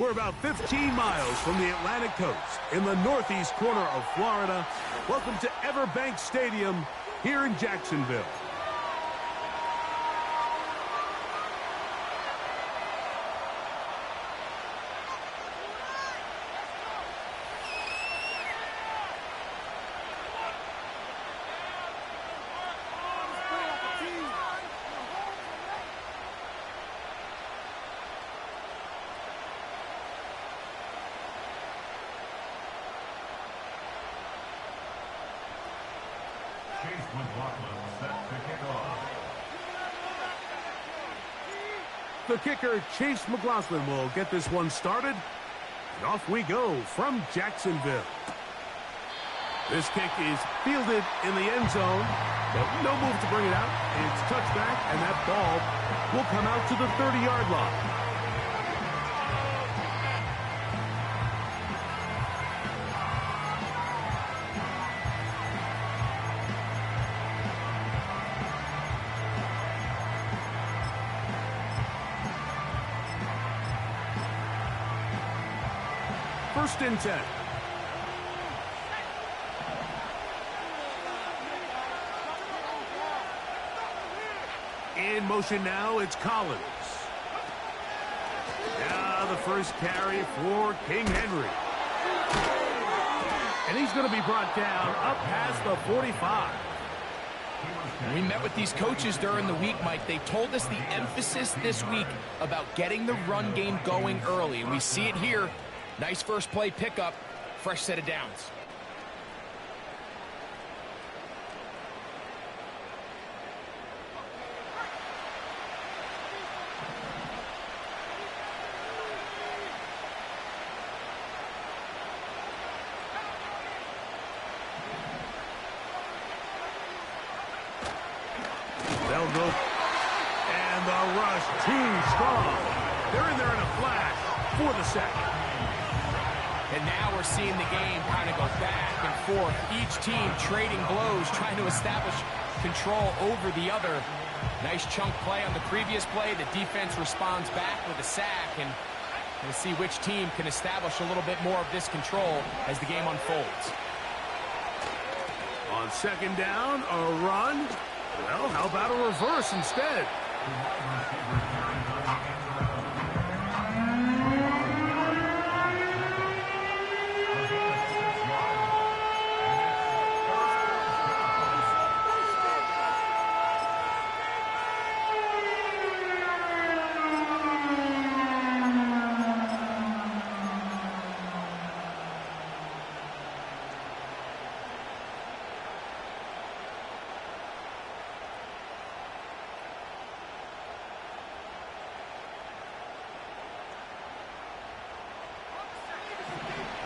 We're about 15 miles from the Atlantic coast in the northeast corner of Florida. Welcome to Everbank Stadium here in Jacksonville. The kicker, Chase McLaughlin, will get this one started. And off we go from Jacksonville. This kick is fielded in the end zone, but no move to bring it out. It's touchback, and that ball will come out to the 30-yard line. First and 10. In motion now, it's Collins. Now the first carry for King Henry. And he's going to be brought down up past the 45. We met with these coaches during the week, Mike. They told us the emphasis this week about getting the run game going early. And we see it here. Nice first play pickup, fresh set of downs. They'll go, and the rush too strong. They're in there in a flash for the sack. And now we're seeing the game kind of go back and forth. Each team trading blows, trying to establish control over the other. Nice chunk play on the previous play. The defense responds back with a sack. And we'll see which team can establish a little bit more of this control as the game unfolds. On second down, a run. Well, how about a reverse instead?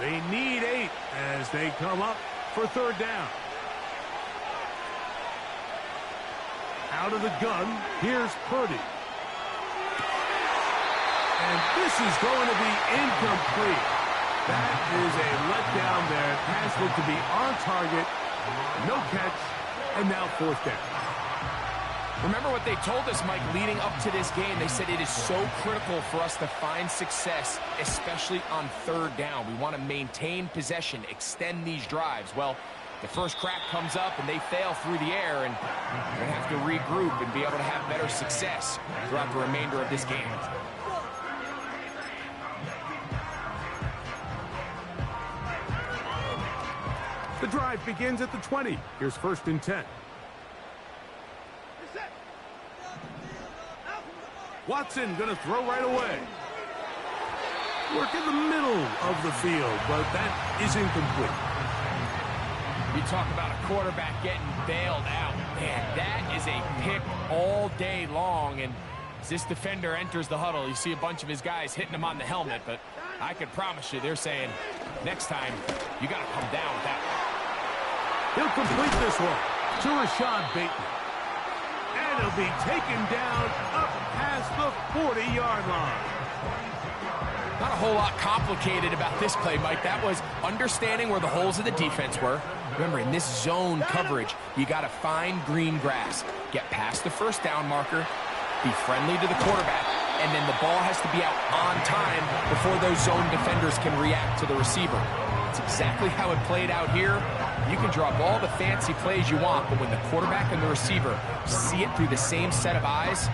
They need 8 as they come up for third down. Out of the gun, here's Purdy. And this is going to be incomplete. That is a letdown there. Pass looked to be on target. No catch, and now fourth down. Remember what they told us, Mike, leading up to this game. They said it is so critical for us to find success, especially on third down. We want to maintain possession, extend these drives. Well, the first crack comes up, and they fail through the air, and they're going to have to regroup and be able to have better success throughout the remainder of this game. The drive begins at the 20. Here's first and 10. Watson going to throw right away. Work in the middle of the field, but that is incomplete. You talk about a quarterback getting bailed out. Man, that is a pick all day long. And as this defender enters the huddle, you see a bunch of his guys hitting him on the helmet. But I can promise you, they're saying, next time, you got to come down with that one. He'll complete this one to Rashad Bateman. And he'll be taken down up past the 40-yard line. Not a whole lot complicated about this play, Mike. That was understanding where the holes of the defense were. Remember, in this zone coverage, you got to find green grass. Get past the first down marker, be friendly to the quarterback, and then the ball has to be out on time before those zone defenders can react to the receiver. It's exactly how it played out here. You can drop all the fancy plays you want, but when the quarterback and the receiver see it through the same set of eyes,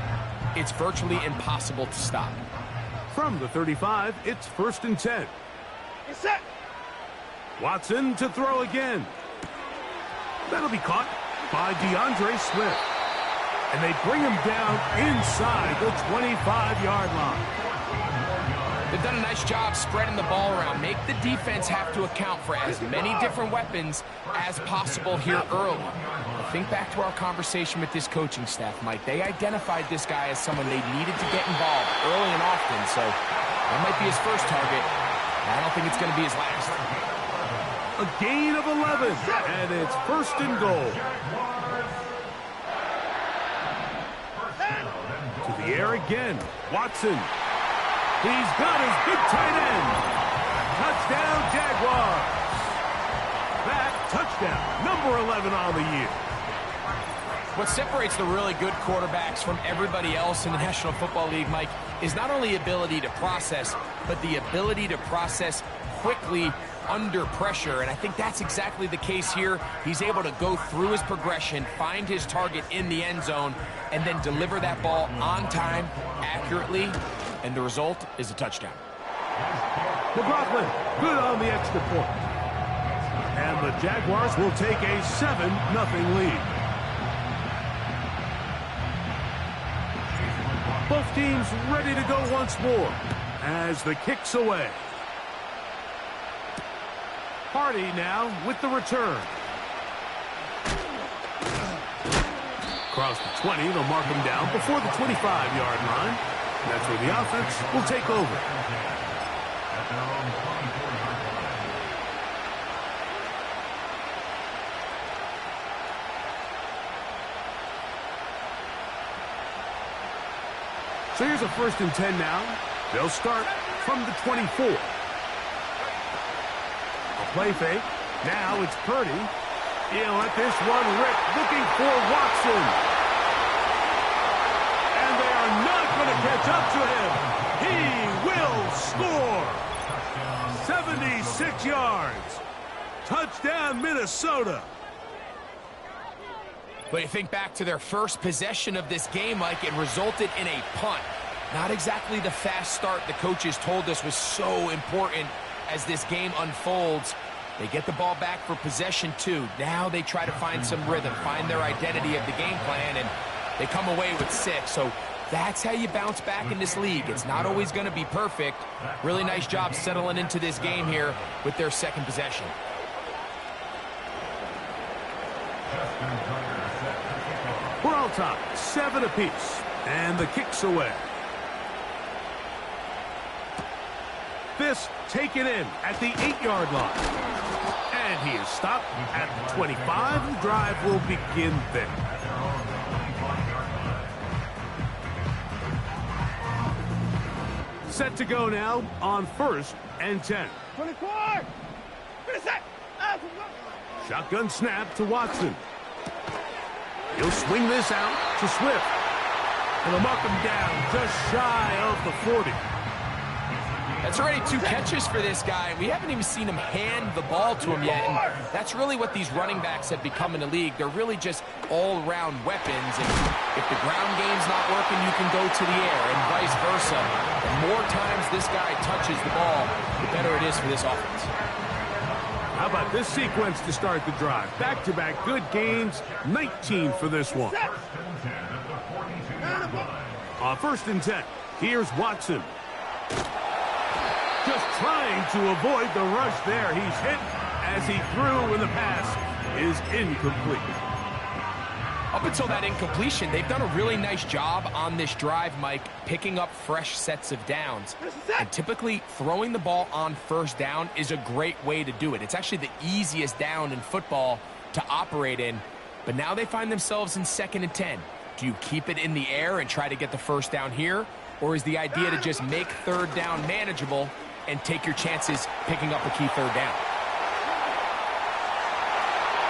it's virtually impossible to stop. From the 35, it's 1st and 10. Watson to throw again. That'll be caught by DeAndre Swift. And they bring him down inside the 25-yard line. They've done a nice job spreading the ball around. Make the defense have to account for as many different weapons as possible here early. But think back to our conversation with this coaching staff, Mike. They identified this guy as someone they needed to get involved early and often. So that might be his first target. I don't think it's going to be his last. A gain of 11, and it's 1st and goal. To the air again, Watson. He's got his big tight end. Touchdown, Jaguars. That touchdown, number 11 on the year. What separates the really good quarterbacks from everybody else in the National Football League, Mike, is not only ability to process, but the ability to process quickly under pressure, and I think that's exactly the case here. He's able to go through his progression, find his target in the end zone, and then deliver that ball on time, accurately, and the result is a touchdown. McLaughlin, good on the extra point. And the Jaguars will take a 7-0 lead. Both teams ready to go once more as the kick's away. Hardy now with the return. Across the 20, they'll mark him down before the 25-yard line. That's where the offense will take over. So here's a 1st and 10 now. They'll start from the 24. Play fake. Now it's Purdy. He'll let this one rip, looking for Watson. And they are not going to catch up to him. He will score. 76 yards. Touchdown, Minnesota. But you think back to their first possession of this game, Mike, it resulted in a punt. Not exactly the fast start the coaches told us was so important as this game unfolds. They get the ball back for possession 2. Now they try to find some rhythm, find their identity of the game plan, and they come away with 6. So that's how you bounce back in this league. It's not always going to be perfect. Really nice job settling into this game here with their second possession. We're all tied, 7 apiece, and the kick's away. This taken in at the 8-yard line. And he is stopped at the 25. The drive will begin there. Set to go now on 1st and 10. 24! Shotgun snap to Watson. He'll swing this out to Swift. And they'll mark him down just shy of the 40. That's already 2 catches for this guy. We haven't even seen him hand the ball to him yet. And that's really what these running backs have become in the league. They're really just all-around weapons. And if the ground game's not working, you can go to the air and vice versa. The more times this guy touches the ball, the better it is for this offense. How about this sequence to start the drive? Back-to-back good gains, 19 for this one. On 1st and 10, here's Watson. Just trying to avoid the rush there. He's hit as he threw, and the pass is incomplete. Up until that incompletion, they've done a really nice job on this drive, Mike, picking up fresh sets of downs. And typically, throwing the ball on 1st down is a great way to do it. It's actually the easiest down in football to operate in. But now they find themselves in 2nd and 10. Do you keep it in the air and try to get the 1st down here? Or is the idea to just make 3rd down manageable and take your chances picking up a key 3rd down?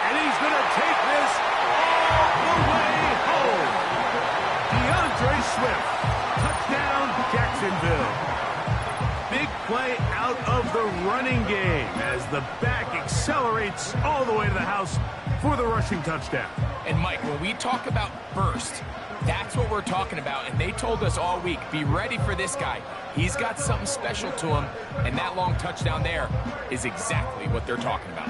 And he's going to take this all the way home. DeAndre Swift, touchdown, the running game as the back accelerates all the way to the house for the rushing touchdown. And Mike, when we talk about burst, that's what we're talking about. And they told us all week, be ready for this guy. He's got something special to him, and that long touchdown there is exactly what they're talking about.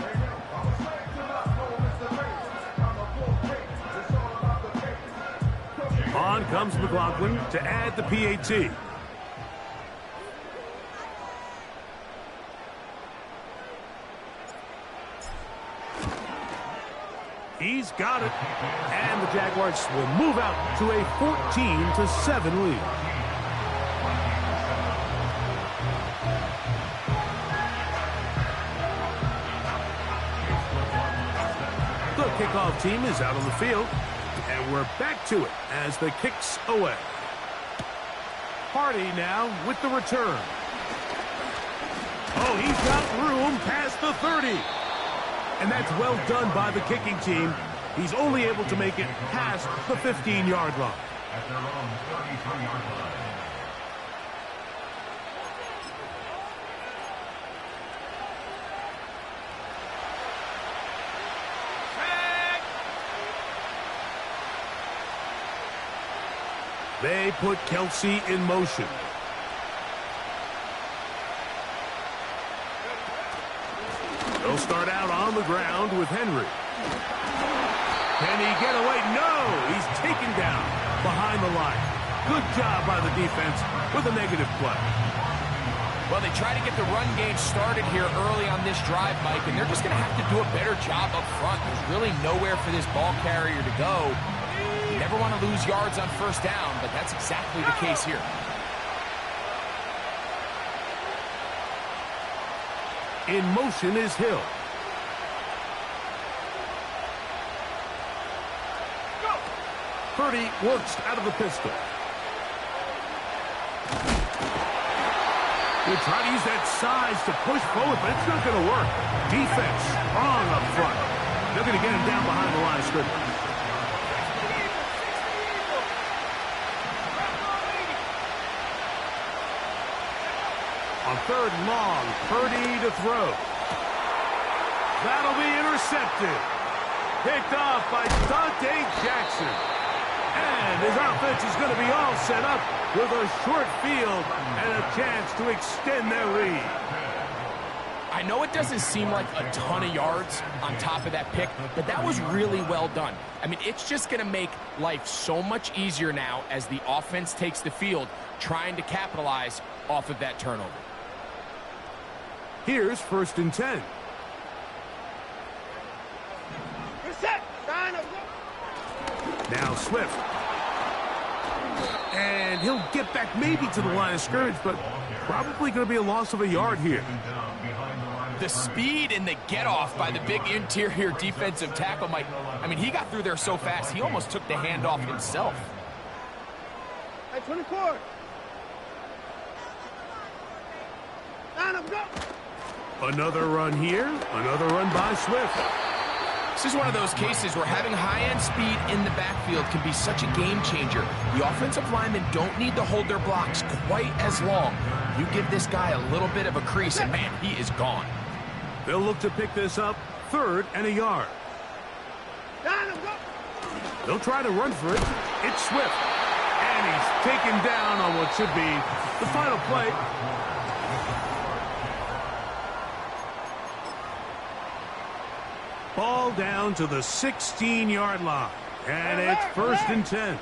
On comes McLaughlin to add the PAT. He's got it. And the Jaguars will move out to a 14-7 lead. The kickoff team is out on the field. And we're back to it as the kick's away. Hardy now with the return. Oh, he's got room past the 30. And that's well done by the kicking team. He's only able to make it past the 15-yard line. At their own 33-yard line. They put Kelsey in motion. They'll start out on the ground with Henry. Can he get away? No! He's taken down behind the line. Good job by the defense with a negative play. Well, they try to get the run game started here early on this drive, Mike, and they're just going to have to do a better job up front. There's really nowhere for this ball carrier to go. You never want to lose yards on first down, but that's exactly the case here. In motion is Hill. Purdy works out of the pistol. They try to use that size to push forward, but it's not going to work. Defense strong up front. They're going to get him down behind the line of scrimmage. On third and long, Purdy to throw. That'll be intercepted. Picked off by Dante Jackson. And his offense is going to be all set up with a short field and a chance to extend their lead. I know it doesn't seem like a ton of yards on top of that pick, but that was really well done. I mean, it's just going to make life so much easier now as the offense takes the field, trying to capitalize off of that turnover. Here's 1st and 10. Now Swift. And he'll get back maybe to the line of scrimmage, but probably going to be a loss of a yard here. The speed and the get-off by the big interior defensive tackle, Mike. I mean, he got through there so fast, he almost took the handoff himself. Hey, 24. Line up, go. Another run here. Another run by Swift. This is one of those cases where having high-end speed in the backfield can be such a game changer. The offensive linemen don't need to hold their blocks quite as long. You give this guy a little bit of a crease, and man, he is gone. They'll look to pick this up 3rd and a yard. They'll try to run for it. It's Swift. And he's taken down on what should be the final play. Ball down to the 16-yard line. And it's 1st and 10.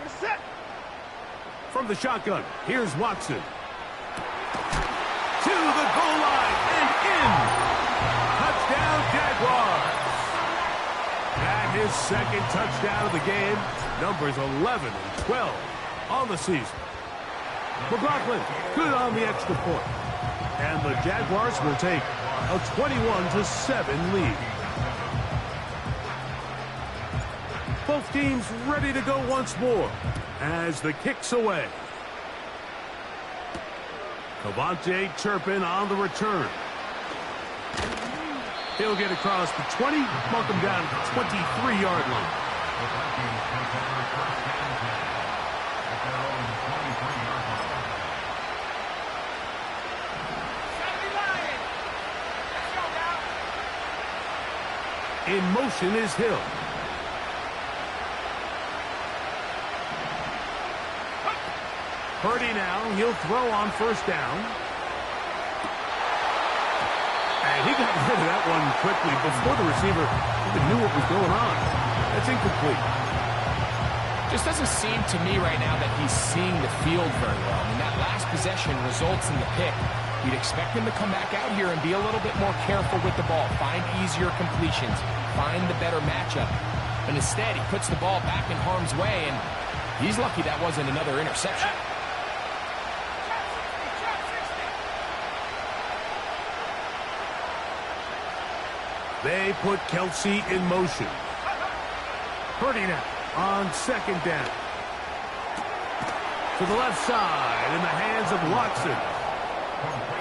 From the shotgun, here's Watson. To the goal line and in. Touchdown, Jaguars. And his 2nd touchdown of the game. Numbers 11 and 12 on the season. McLaughlin good on the extra point. And the Jaguars will take a 21-7 lead. Both teams ready to go once more as the kick's away. Cavante Turpin on the return. He'll get across the 20, mark him down to the 23-yard line. In motion is Hill. Purdy now, he'll throw on first down. And he got rid of that one quickly before the receiver even knew what was going on. That's incomplete. Just doesn't seem to me right now that he's seeing the field very well. I mean, that last possession results in the pick. You'd expect him to come back out here and be a little bit more careful with the ball, find easier completions, find the better matchup. But instead, he puts the ball back in harm's way, and he's lucky that wasn't another interception. They put Kelsey in motion. Purdy now on second down. To the left side in the hands of Watson.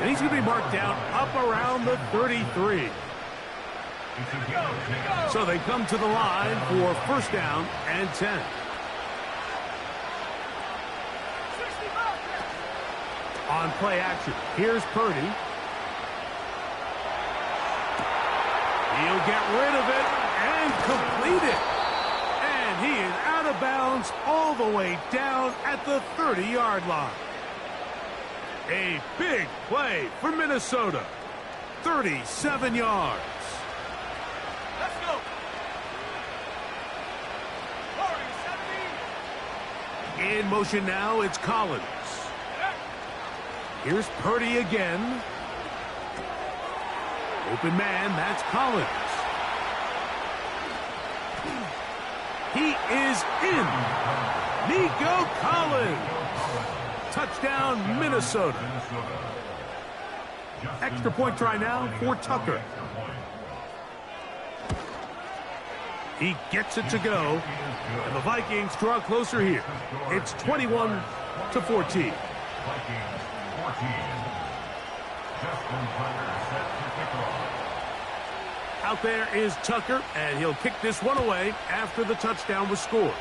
And he's going to be marked down up around the 33. So they come to the line for first down and 10. On play action, here's Purdy. He'll get rid of it and complete it. And he is out of bounds all the way down at the 30-yard line. A big play for Minnesota. 37 yards. Let's go. In motion now, it's Collins. Here's Purdy again. Open man, that's Collins. He is in. Nico Collins. Touchdown, Minnesota. Extra point try now for Tucker. He gets it to go. And the Vikings draw closer here. It's 21-14. Vikings 14. Justin Tucker set to kick off. Out there is Tucker, and he'll kick this one away after the touchdown was scored.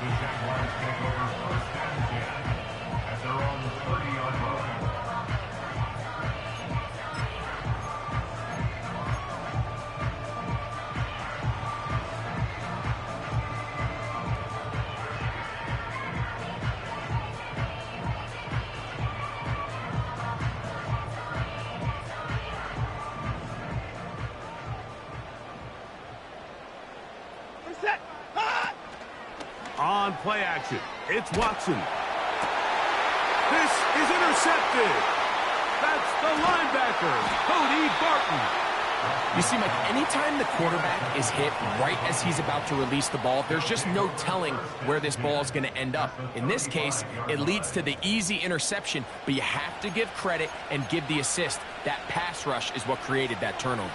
The Jaguars take over first and 10 at their own 30-yard line. Set. Hot. On play action, it's Watson. This is intercepted. That's the linebacker, Cody Barton. You see, Mike, anytime the quarterback is hit right as he's about to release the ball, there's just no telling where this ball is going to end up. In this case, it leads to the easy interception, but you have to give credit and give the assist. That pass rush is what created that turnover.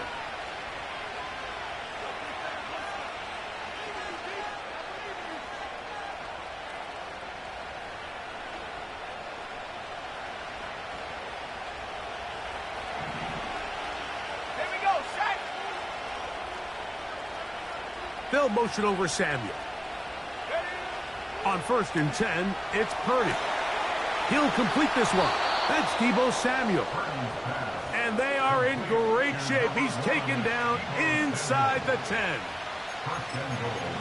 They'll motion over Samuel. On first and 10, it's Purdy. He'll complete this one. That's Deebo Samuel. And they are in great shape. He's taken down inside the 10.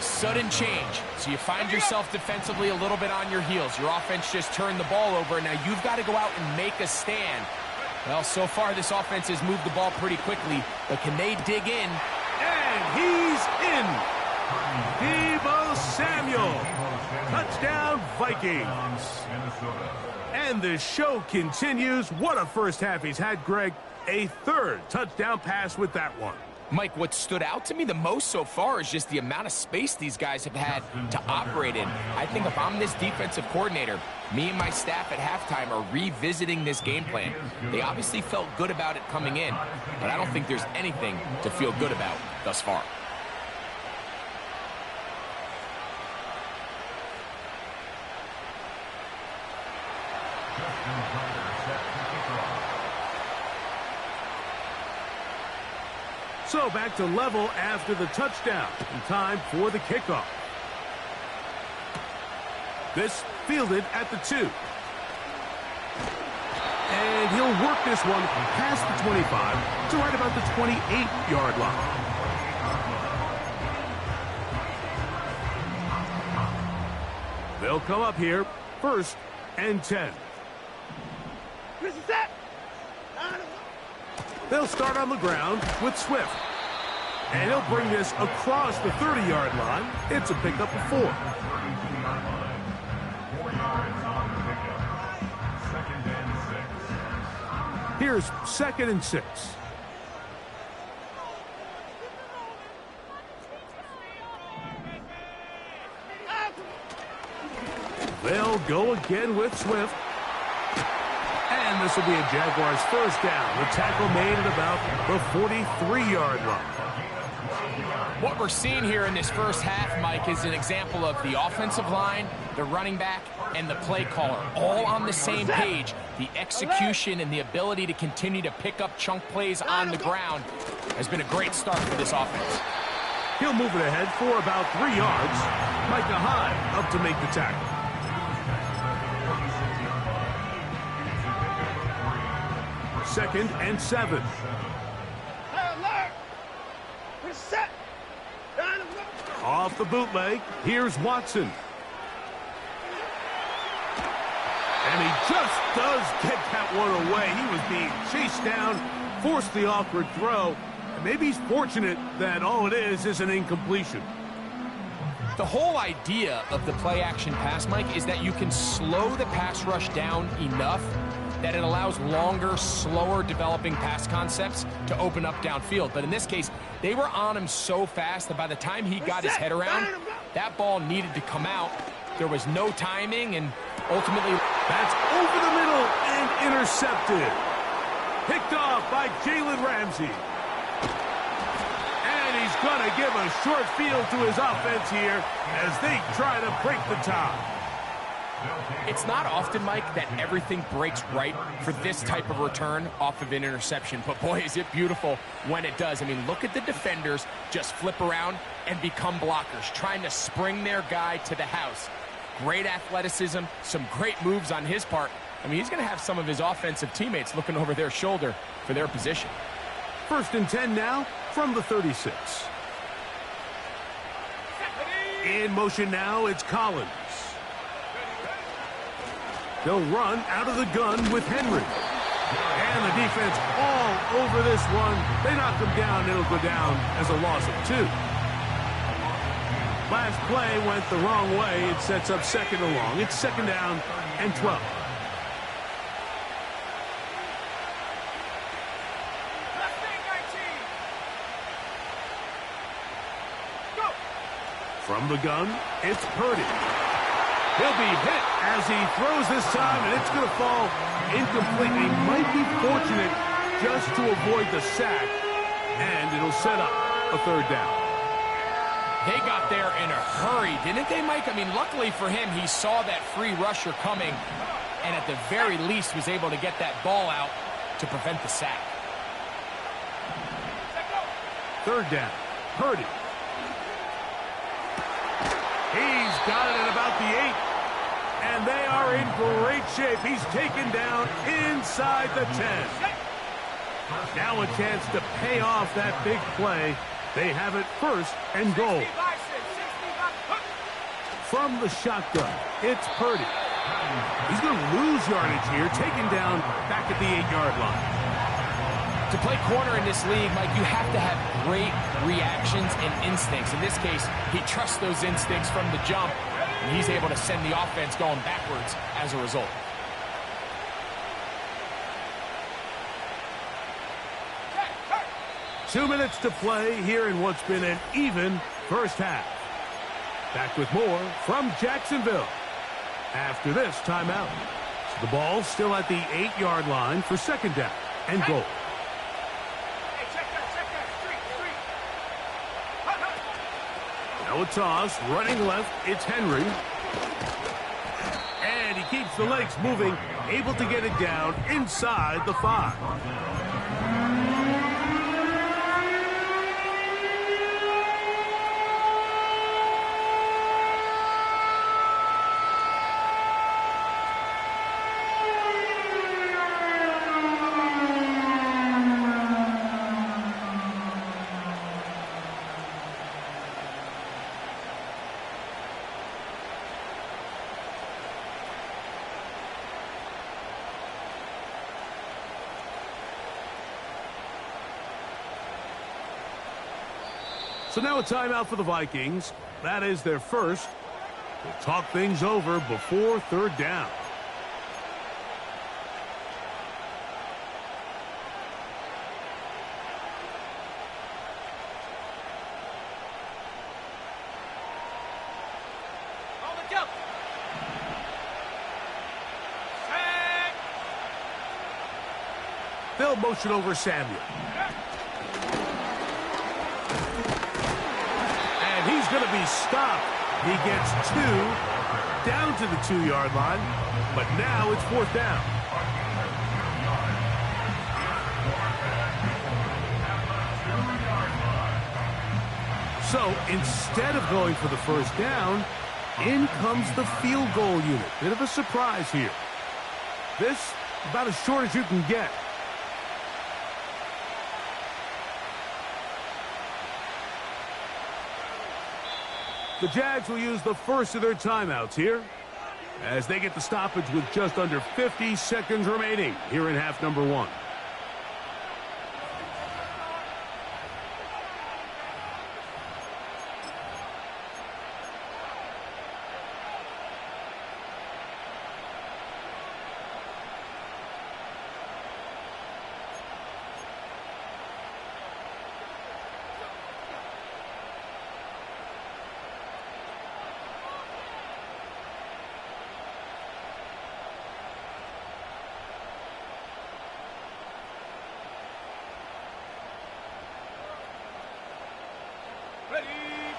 Sudden change. So you find yourself defensively a little bit on your heels. Your offense just turned the ball over. Now you've got to go out and make a stand. Well, so far this offense has moved the ball pretty quickly, but can they dig in? And he's in. Deebo Samuel. Touchdown, Vikings. And the show continues. What a first half he's had, Greg. A third touchdown pass with that one. Mike, what stood out to me the most so far is just the amount of space these guys have had to operate in. I think if I'm this defensive coordinator, me and my staff at halftime are revisiting this game plan. They obviously felt good about it coming in, but I don't think there's anything to feel good about thus far. So back to level after the touchdown. In time for the kickoff. This fielded at the 2. And he'll work this one past the 25 to right about the 28-yard line. They'll come up here, 1st and 10. They'll start on the ground with Swift. And he'll bring this across the 30-yard line. It's a pickup of 4. 4 yards on the pickup. 2nd and 6. Here's 2nd and 6. They'll go again with Swift. And this will be a Jaguars 1st down. The tackle made at about the 43-yard line. What we're seeing here in this first half, Mike, is an example of the offensive line, the running back, and the play caller all on the same page. The execution and the ability to continue to pick up chunk plays on the ground has been a great start for this offense. He'll move it ahead for about 3 yards. Micah Hyde up to make the tackle. 2nd and 7. Off the bootleg, here's Watson. And he just does get that one away. He was being chased down, forced the awkward throw. And maybe he's fortunate that all it is an incompletion. The whole idea of the play-action pass, Mike, is that you can slow the pass rush down enough that it allows longer, slower developing pass concepts to open up downfield. But in this case, they were on him so fast that by the time he got his head around, that ball needed to come out. There was no timing, and ultimately, that's over the middle and intercepted. Picked off by Jalen Ramsey. And he's going to give a short field to his offense here as they try to break the tie. It's not often, Mike, that everything breaks right for this type of return off of an interception. But, boy, is it beautiful when it does. I mean, look at the defenders just flip around and become blockers, trying to spring their guy to the house. Great athleticism, some great moves on his part. I mean, he's going to have some of his offensive teammates looking over their shoulder for their position. 1st and 10 now from the 36. In motion now, it's Collins. They'll run out of the gun with Henry. And the defense all over this one. They knock him down. It'll go down as a loss of 2. Last play went the wrong way. It sets up 2nd and long. It's 2nd down and 12. From the gun, it's Purdy. He'll be hit as he throws this time, and it's going to fall incomplete. He might be fortunate just to avoid the sack, and it'll set up a 3rd down. They got there in a hurry, didn't they, Mike? I mean, luckily for him, he saw that free rusher coming, and at the very least was able to get that ball out to prevent the sack. 3rd down, Purdy. He's got it at about the 8. And they are in great shape. He's taken down inside the 10. Now a chance to pay off that big play. They have it 1st and goal. From the shotgun, it's Purdy. He's going to lose yardage here, taken down back at the 8-yard line. To play corner in this league, Mike, you have to have great reactions and instincts. In this case, he trusts those instincts from the jump, and he's able to send the offense going backwards as a result. Two minutes to play here in what's been an even first half. Back with more from Jacksonville after this timeout. The ball still at the 8-yard line for 2nd down and goal. Now a toss, running left, it's Henry. And he keeps the legs moving, able to get it down inside the 5. So now a timeout for the Vikings. That is their first. We'll talk things over before third down. They'll motion over Samuel. And he's going to be stopped. He gets 2 down to the 2-yard line, but now it's fourth down. So instead of going for the first down, in comes the field goal unit. Bit of a surprise here. This about as short as you can get. The Jags will use the first of their timeouts here as they get the stoppage with just under 50 seconds remaining here in half number 1.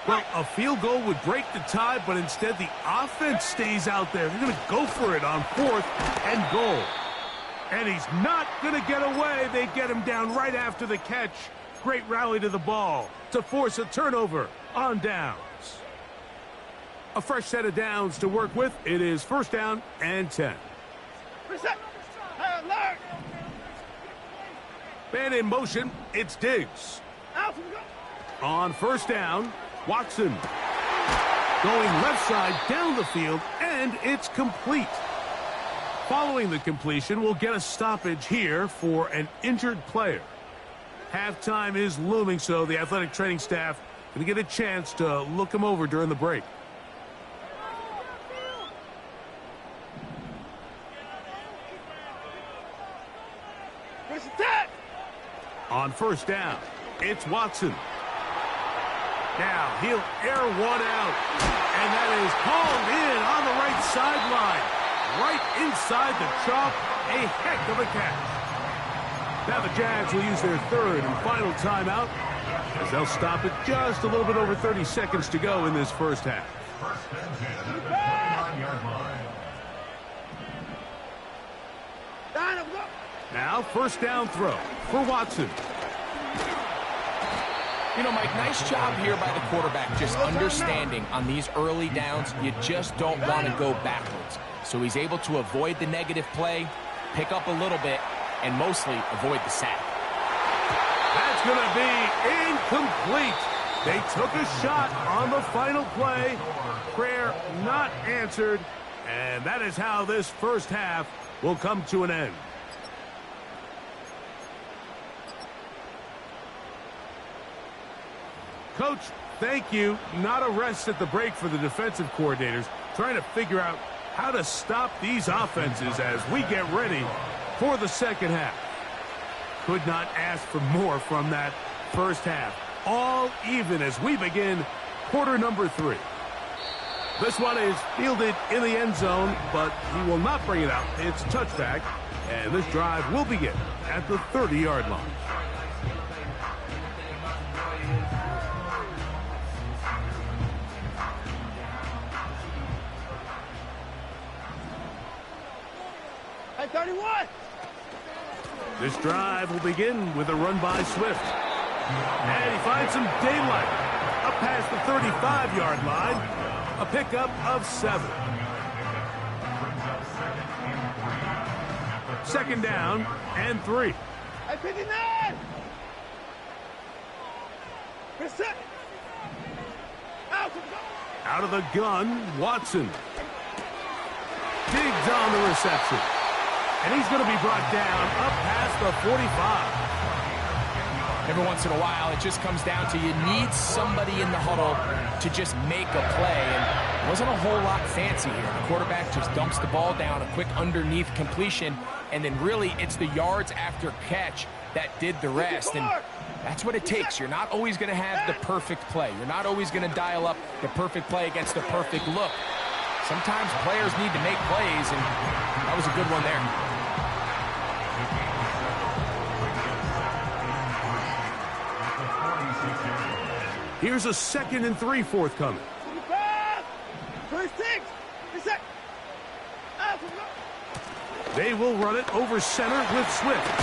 Well, a field goal would break the tie, but instead the offense stays out there. They're going to go for it on 4th and goal. And he's not going to get away. They get him down right after the catch. Great rally to the ball to force a turnover on downs. A fresh set of downs to work with. It is first down and 10. Man in motion, it's Diggs. On first down, Watson going left side down the field, and it's complete. Following the completion, we'll get a stoppage here for an injured player. Halftime is looming, so the athletic training staff going to get a chance to look him over during the break. On first down, it's Watson. Now he'll air one out, and that is hauled in on the right sideline, right inside the chalk. A heck of a catch. Now the Jags will use their third and final timeout as they'll stop it just a little bit over 30 seconds to go in this first half. Now first down throw for Watson. You know, Mike, nice job here by the quarterback, just understanding on these early downs, you just don't want to go backwards. So he's able to avoid the negative play, pick up a little bit, and mostly avoid the sack. That's going to be incomplete. They took a shot on the final play. Prayer not answered, and that is how this first half will come to an end. Coach, thank you. Not a rest at the break for the defensive coordinators, trying to figure out how to stop these offenses as we get ready for the second half. Could not ask for more from that first half. All even as we begin quarter number 3. This one is fielded in the end zone, but he will not bring it out. It's touchback, and this drive will begin at the 30-yard line. Hey, 31! This drive will begin with a run by Swift. And he finds some daylight up past the 35-yard line. A pickup of 7. Second down and 3. Hey, 59! Reset! Out of the gun, Watson. Diggs on the reception. And he's going to be brought down up past the 45. every once in a while, it just comes down to you need somebody in the huddle to just make a play. And it wasn't a whole lot fancy here. The quarterback just dumps the ball down, a quick underneath completion, and then really it's the yards after catch that did the rest. And that's what it takes. You're not always going to have the perfect play. You're not always going to dial up the perfect play against the perfect look. Sometimes players need to make plays, and that was a good one there. Here's a 2nd and 3 forthcoming. First six. Reset. They will run it over center with Swift.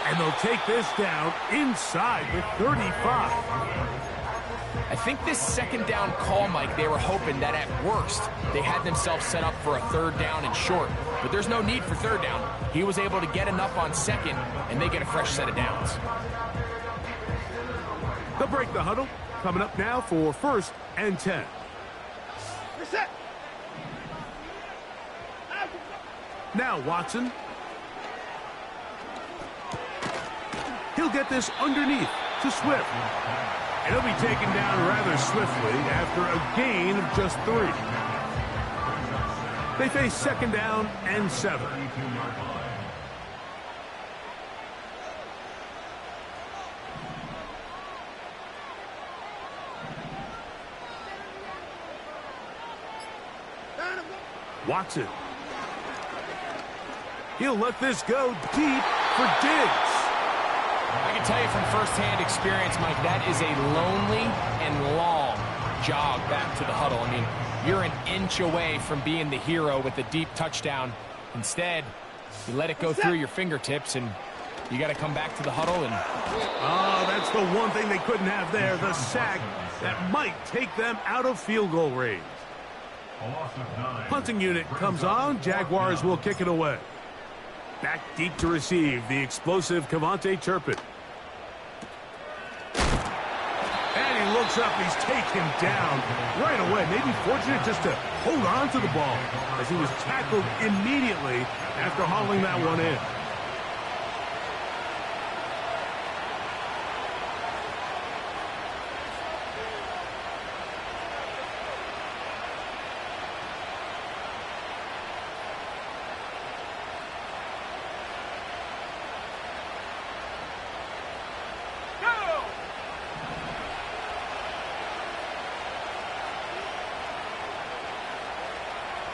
And they'll take this down inside the 35. I think this 2nd down call, Mike, they were hoping that at worst they had themselves set up for a 3rd down and short. But there's no need for 3rd down. He was able to get enough on 2nd, and they get a fresh set of downs. They'll break the huddle. Coming up now for 1st and 10. Reset. Now Watson. He'll get this underneath to Swift. And he'll be taken down rather swiftly after a gain of just 3. They face 2nd down and 7. Watson. He'll let this go deep for Diggs. I can tell you from firsthand experience, Mike, that is a lonely and long jog back to the huddle. I mean, you're an inch away from being the hero with a deep touchdown. Instead, you let it go through your fingertips, and you got to come back to the huddle. And oh, that's the one thing they couldn't have there, the sack that might take them out of field goal range. Punting unit comes on. Jaguars will kick it away. Back deep to receive the explosive Kevontae Turpin. And he looks up. He's taken down right away. Maybe fortunate just to hold on to the ball as he was tackled immediately after hauling that one in.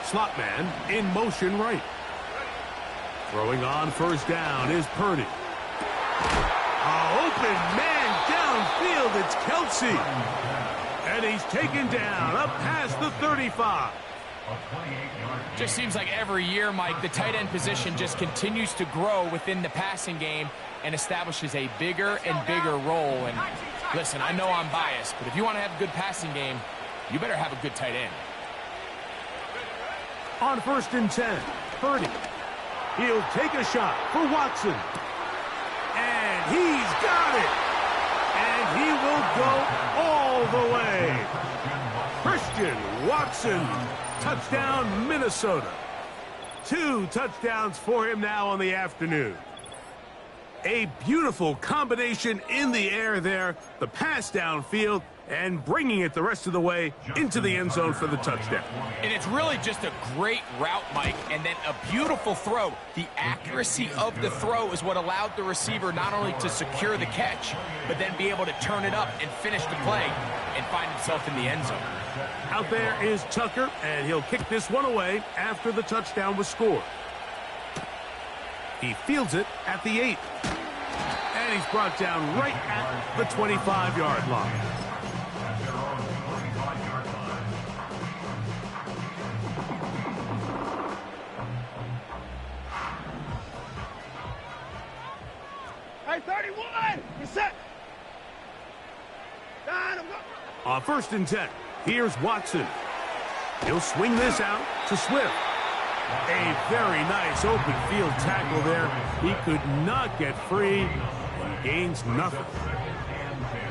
Slot man in motion right. Throwing on 1st down is Purdy. Open man downfield. It's Kelsey. And he's taken down up past the 35. just seems like every year, Mike, the tight end position just continues to grow within the passing game and establishes a bigger and bigger role. And listen, I know I'm biased, but if you want to have a good passing game, you better have a good tight end. On 1st and 10, Purdy. He'll take a shot for Watson. And he's got it. And he will go all the way. Christian Watson, touchdown Minnesota. 2 touchdowns for him now on the afternoon. A beautiful combination in the air there. The pass downfield and bringing it the rest of the way into the end zone for the touchdown. And it's really just a great route, Mike, and then a beautiful throw. The accuracy of the throw is what allowed the receiver not only to secure the catch, but then be able to turn it up and finish the play and find himself in the end zone. Out there is Tucker, and he'll kick this one away after the touchdown was scored. He fields it at the 8. And he's brought down right at the 25-yard line. All right, 31. You're set. On 1st and 10, here's Watson. He'll swing this out to Swift. A very nice open field tackle there. He could not get free and gains nothing.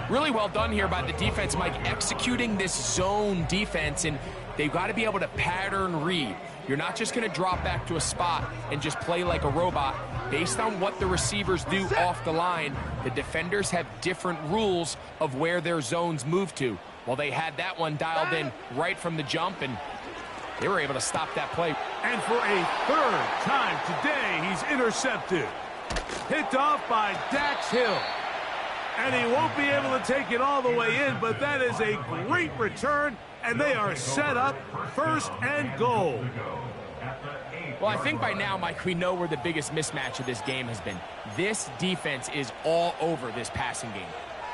Really well done here by the defense, Mike, executing this zone defense, and they've got to be able to pattern read. You're not just going to drop back to a spot and just play like a robot. Based on what the receivers do off the line, the defenders have different rules of where their zones move to. Well, they had that one dialed in right from the jump, and they were able to stop that play. And for a third time today, he's intercepted. Picked off by Dax Hill. And he won't be able to take it all the way in, but that is a great return, and they are set up 1st and goal. Well, I think by now, Mike, we know where the biggest mismatch of this game has been. This defense is all over this passing game.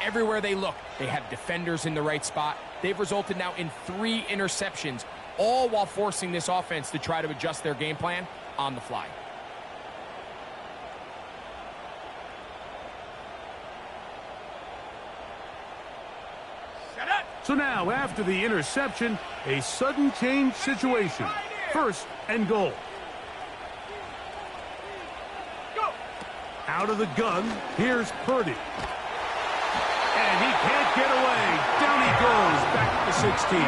Everywhere they look, they have defenders in the right spot. They've resulted now in 3 interceptions, all while forcing this offense to try to adjust their game plan on the fly. So now, after the interception, a sudden change situation. 1st and goal. Out of the gun, here's Purdy. And he can't get away. Down he goes, back at the 16.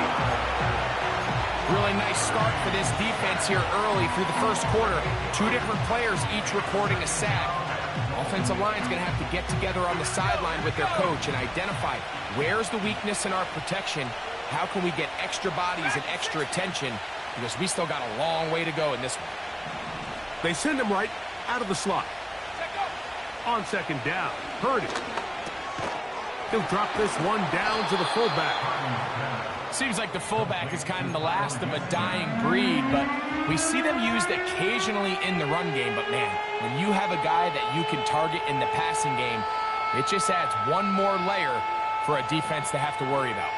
Really nice start for this defense here early through the first quarter. 2 different players each recording a sack. Offensive line's going to have to get together on the sideline with their coach and identify where's the weakness in our protection, how can we get extra bodies and extra attention, because we still got a long way to go in this one. They send him right out of the slot. On 2nd down, Purdy. He'll drop this one down to the fullback. Seems like the fullback is kind of the last of a dying breed, but we see them used occasionally in the run game. But, man, when you have a guy that you can target in the passing game, it just adds one more layer for a defense to have to worry about.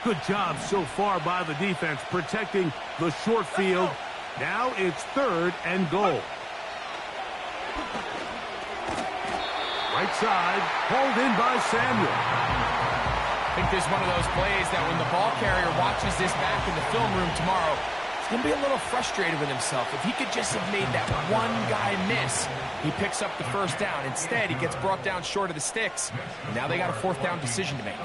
Good job so far by the defense protecting the short field. Now it's 3rd and goal. Right side, hauled in by Samuel. I think this is one of those plays that when the ball carrier watches this back in the film room tomorrow, he's going to be a little frustrated with himself. If he could just have made that one guy miss, he picks up the 1st down. Instead, he gets brought down short of the sticks. And now they got a 4th down decision to make.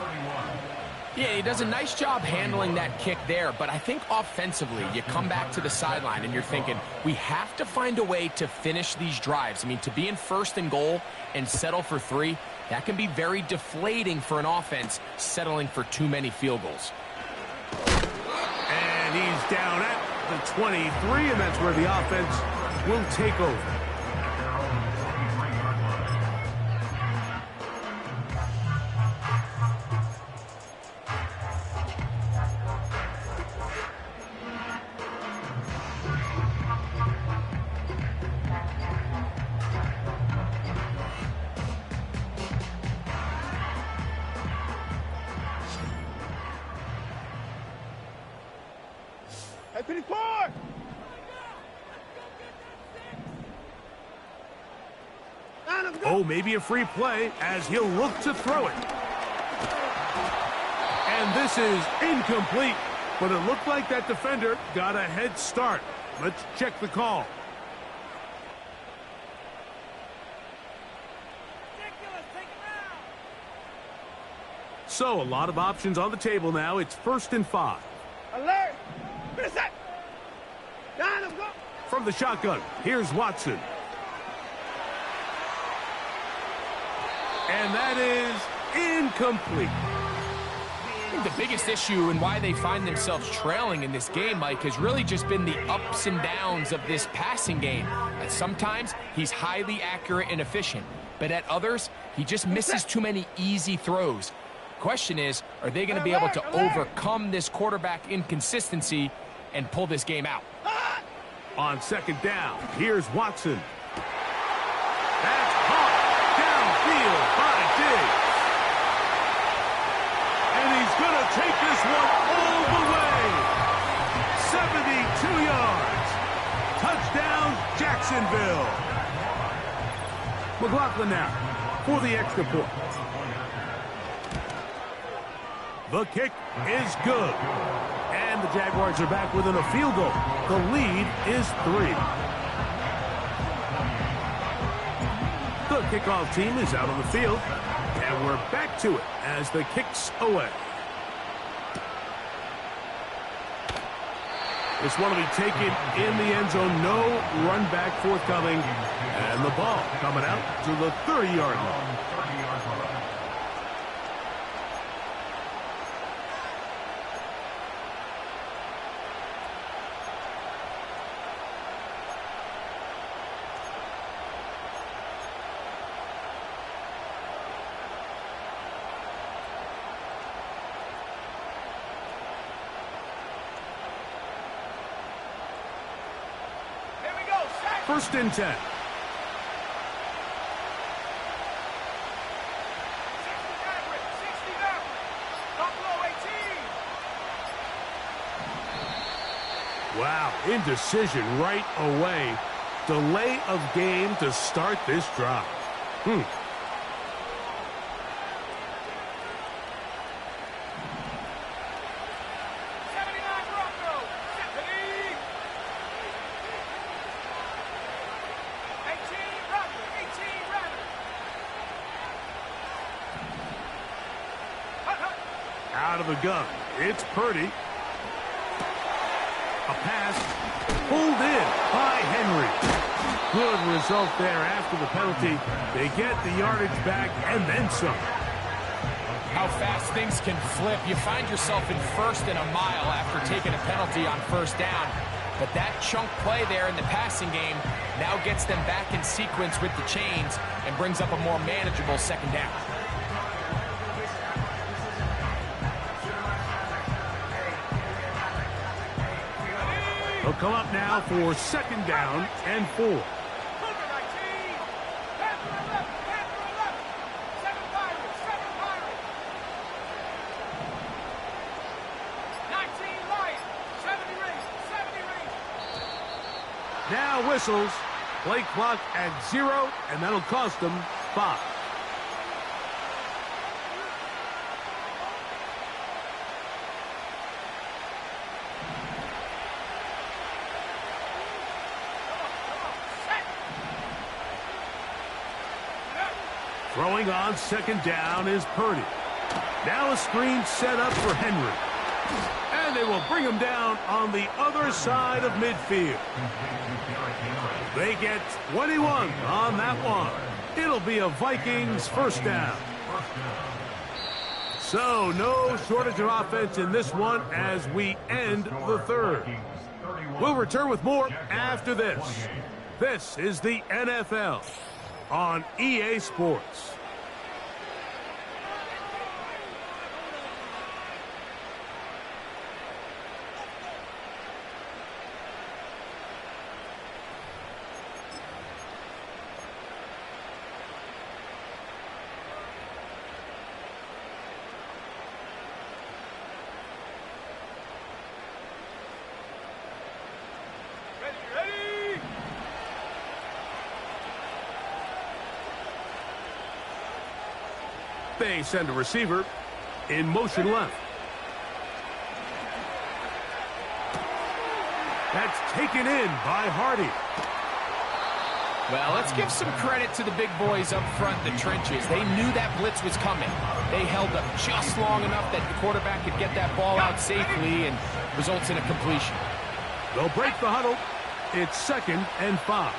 Yeah, he does a nice job handling that kick there, but I think offensively, you come back to the sideline and you're thinking, we have to find a way to finish these drives. I mean, to be in 1st and goal and settle for 3, that can be very deflating for an offense settling for too many field goals. And he's down at the 23, and that's where the offense will take over. Hey, 54! Oh, maybe a free play as he'll look to throw it. And this is incomplete, but it looked like that defender got a head start. Let's check the call. So, a lot of options on the table now. It's 1st and 5. Alert! Down, go! From the shotgun, here's Watson. And that is incomplete. I think the biggest issue and why they find themselves trailing in this game, Mike, has really just been the ups and downs of this passing game. And sometimes he's highly accurate and efficient, but at others, he just misses too many easy throws. Question is, are they going to be able to overcome this quarterback inconsistency and pull this game out? On 2nd down, here's Watson. That's caught downfield by Diggs. And he's going to take this one all the way. 72 yards. Touchdown, Jacksonville. McLaughlin now for the extra point. The kick is good. And the Jaguars are back within a field goal. The lead is 3. The kickoff team is out on the field, and we're back to it as the kick's away. This one will be taken in the end zone. No run back forthcoming. And the ball coming out to the 30-yard line. First and 10. 60 back. Don't blow 18. Wow, indecision right away. Delay of game to start this drive. 18 Out of the gun, it's Purdy. A pass pulled in by Henry. Good result there after the penalty. They get the yardage back and then some. How fast things can flip. You find yourself in first and a mile after taking a penalty on first down. But that chunk play there in the passing game now gets them back in sequence with the chains and brings up a more manageable second down. They'll come up now for second down and 4. Now whistles. Play clock at 0, and that'll cost them 5. Throwing on second down is Purdy. Now a screen set up for Henry. And they will bring him down on the other side of midfield. They get 21 on that one. It'll be a Vikings first down. So no shortage of offense in this one as we end the third. We'll return with more after this. This is the NFL on EA Sports. They send a receiver in motion left. That's taken in by Hardy. Well, let's give some credit to the big boys up front in the trenches. They knew that blitz was coming. They held up just long enough that the quarterback could get that ball out safely and results in a completion. They'll break the huddle. It's second and 5.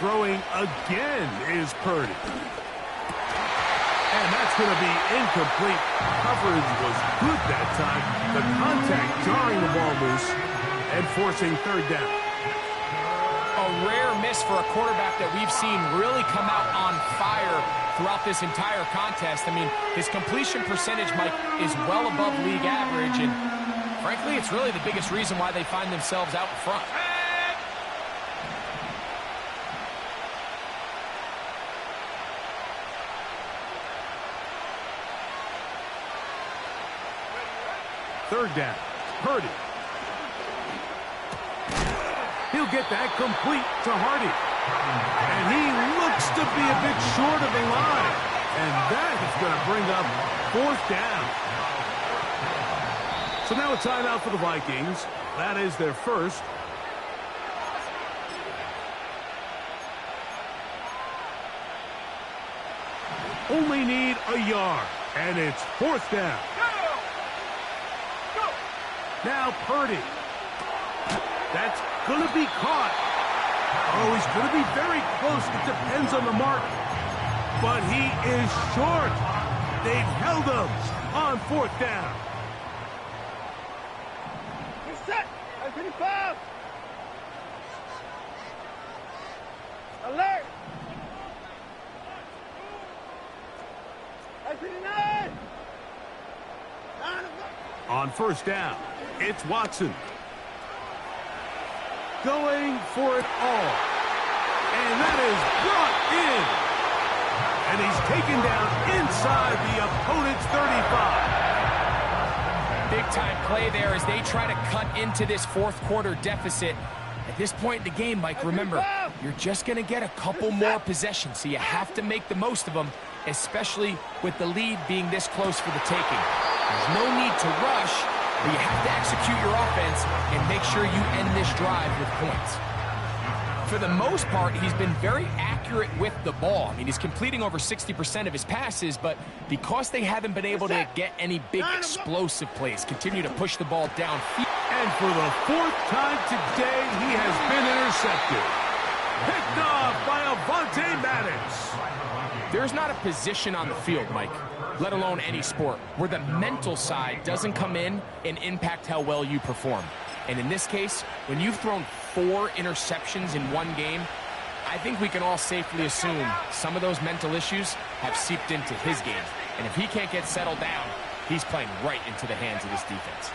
Throwing again is Purdy. And that's going to be incomplete. Coverage was good that time. The contact jarring the ball loose and forcing third down. A rare miss for a quarterback that we've seen really come out on fire throughout this entire contest. I mean, his completion percentage, Mike, is well above league average. And frankly, it's really the biggest reason why they find themselves out in front. Third down, Purdy. He'll get that complete to Hardy. And he looks to be a bit short of the line. And that is going to bring up fourth down. So now a timeout for the Vikings. That is their first. only need a yard, and it's 4th down. Go! Now Purdy. That's going to be caught. Oh, he's going to be very close. It depends on the mark. But he is short. They've held him on 4th down. You're set! I'm 25! Alert! I'm 59! On 1st down, it's Watson. Going for it all. And that is brought in. And he's taken down inside the opponent's 35. Big-time play there as they try to cut into this 4th quarter deficit. At this point in the game, Mike, remember, you're just going to get a couple more possessions, so you have to make the most of them, especially with the lead being this close for the taking. There's no need to rush, but you have to execute your offense and make sure you end this drive with points. For the most part, he's been very accurate with the ball. I mean, he's completing over 60% of his passes, but because they haven't been able to get any big explosive plays, continue to push the ball downfield. And for the 4th time today, he has been intercepted. Picked off by Avonte Maddox. There's not a position on the field, Mike, let alone any sport, where the mental side doesn't come in and impact how well you perform. And in this case, when you've thrown 4 interceptions in one game, I think we can all safely assume some of those mental issues have seeped into his game. And if he can't get settled down, he's playing right into the hands of this defense.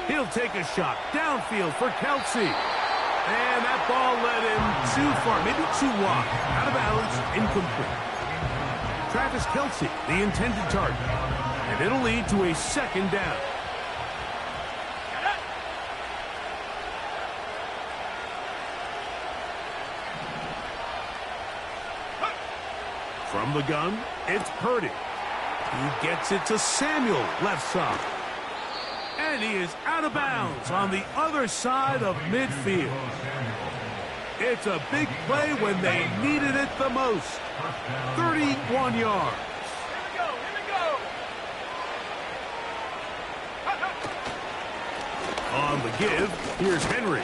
He'll take a shot downfield for Kelce. And that ball led him too far, maybe too wide. Out of bounds, incomplete. Travis Kelce, the intended target. And it'll lead to a 2nd down. From the gun, it's Purdy. He gets it to Samuel, left side. And he is out of bounds on the other side of midfield. It's a big play when they needed it the most. 31 yards. Here we go! On the give, here's Henry.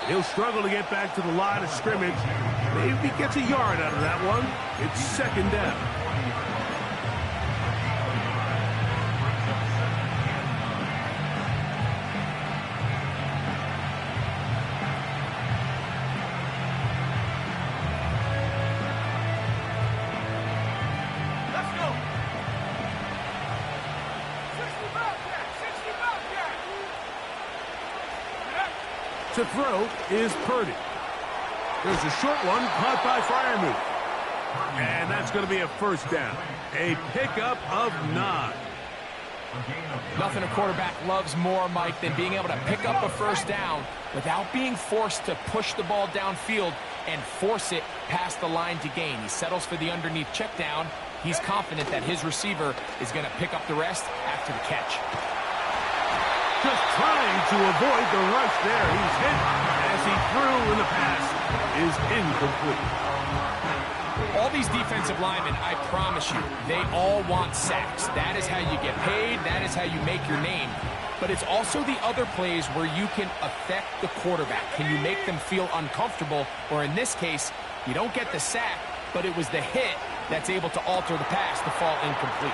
He'll struggle to get back to the line of scrimmage. Maybe he gets a yard out of that one. It's 2nd down. Let's go! 60 Bobcat! 60 Bobcat! To throw is Purdy. There's a short one caught by Freiermuth. And that's going to be a 1st down. A pickup of 9. Nothing a quarterback loves more, Mike, than being able to pick up a 1st down without being forced to push the ball downfield and force it past the line to gain. He settles for the underneath check down. He's confident that his receiver is going to pick up the rest after the catch. Just trying to avoid the rush there. He's hit as he threw, and the pass is incomplete. All these defensive linemen, I promise you, they all want sacks. That is how you get paid. That is how you make your name. But it's also the other plays where you can affect the quarterback. Can you make them feel uncomfortable? Or in this case, you don't get the sack, but it was the hit that's able to alter the pass to fall incomplete.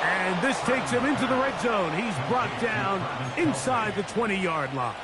And this takes him into the red zone. He's brought down inside the 20-yard line.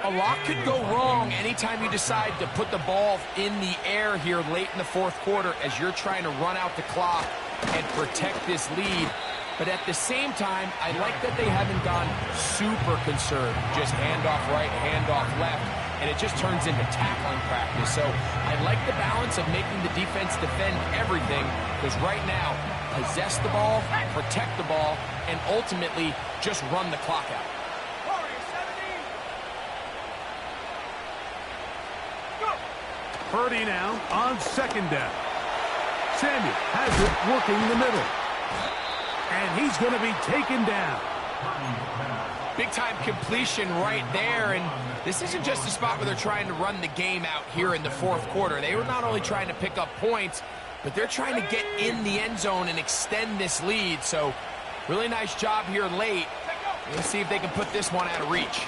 A lot could go wrong anytime you decide to put the ball in the air here late in the 4th quarter as you're trying to run out the clock and protect this lead. But at the same time, I like that they haven't gone super conserved. Just handoff right, handoff left, and it just turns into tackling practice. So I like the balance of making the defense defend everything, because right now, possess the ball, protect the ball, and ultimately just run the clock out. Purdy now on 2nd down. Samuel has it working the middle. And he's going to be taken down. Big-time completion right there, and this isn't just a spot where they're trying to run the game out here in the fourth quarter. They were not only trying to pick up points, but they're trying to get in the end zone and extend this lead. So really nice job here late. Let's see if they can put this one out of reach.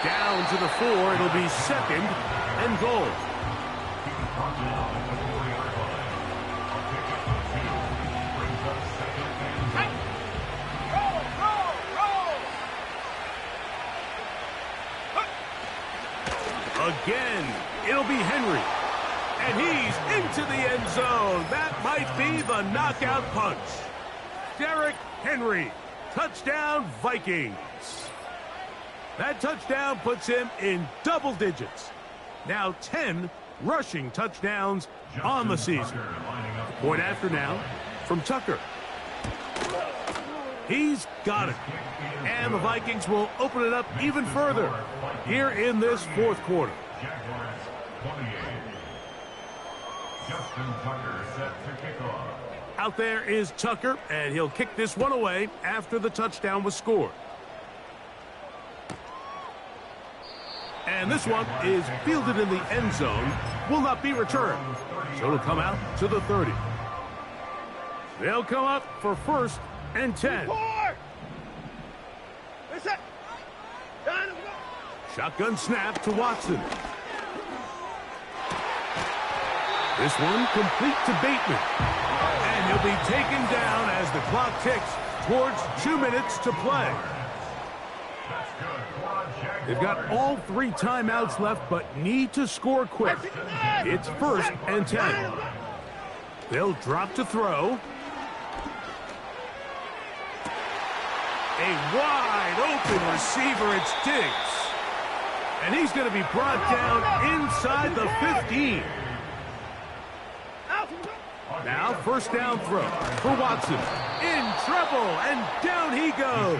Down to the 4. It'll be 2nd and goal. Again, it'll be Henry. And he's into the end zone. That might be the knockout punch. Derrick Henry. Touchdown, Vikings. That touchdown puts him in double digits. Now 10 rushing touchdowns on the season. Point after now from Tucker. He's got it. And the Vikings will open it up even further here in this fourth quarter. Jaguars 28. Justin Tucker set to kick off. Out there is Tucker, and he'll kick this one away after the touchdown was scored. And this one is fielded in the end zone, will not be returned. So it'll come out to the 30. They'll come up for 1st and 10. Shotgun snap to Watson. This one complete to Bateman. And he'll be taken down as the clock ticks towards 2 minutes to play. They've got all 3 timeouts left, but need to score quick. It's 1st and 10. They'll drop to throw. A wide open receiver, it's Diggs. And he's going to be brought down inside the 15. Now 1st down throw for Watson. In trouble, and down he goes.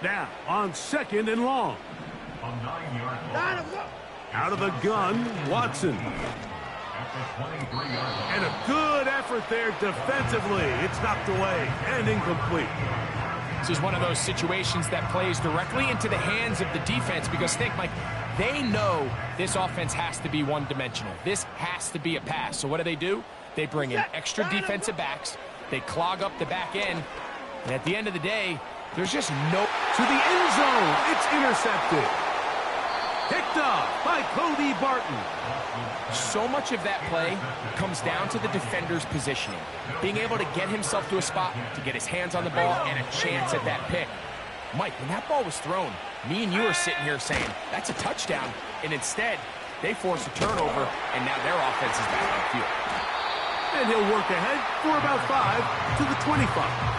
Now on 2nd and long. Out of the gun, Watson. And a good effort there defensively. It's knocked away and incomplete. This is one of those situations that plays directly into the hands of the defense because think, Mike, they know this offense has to be one-dimensional. This has to be a pass. So what do? They bring in extra defensive backs. They clog up the back end. And at the end of the day, there's just no... To the end zone. It's intercepted. Picked off by Cody Barton. So much of that play comes down to the defender's positioning. Being able to get himself to a spot, to get his hands on the ball, and a chance at that pick. Mike, when that ball was thrown, me and you are sitting here saying, that's a touchdown. And instead, they force a turnover, and now their offense is back on the field. And he'll work ahead for about 5 to the 25.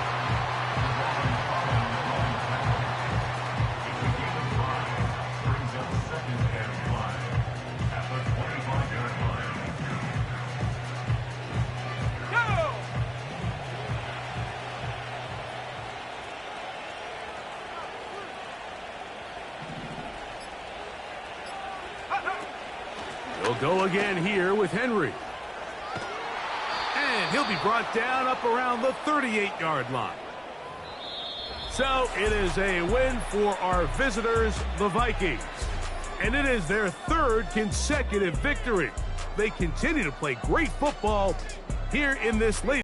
He'll go again here with Henry. And he'll be brought down up around the 38-yard line. So it is a win for our visitors, the Vikings. And it is their 3rd consecutive victory. They continue to play great football here in this late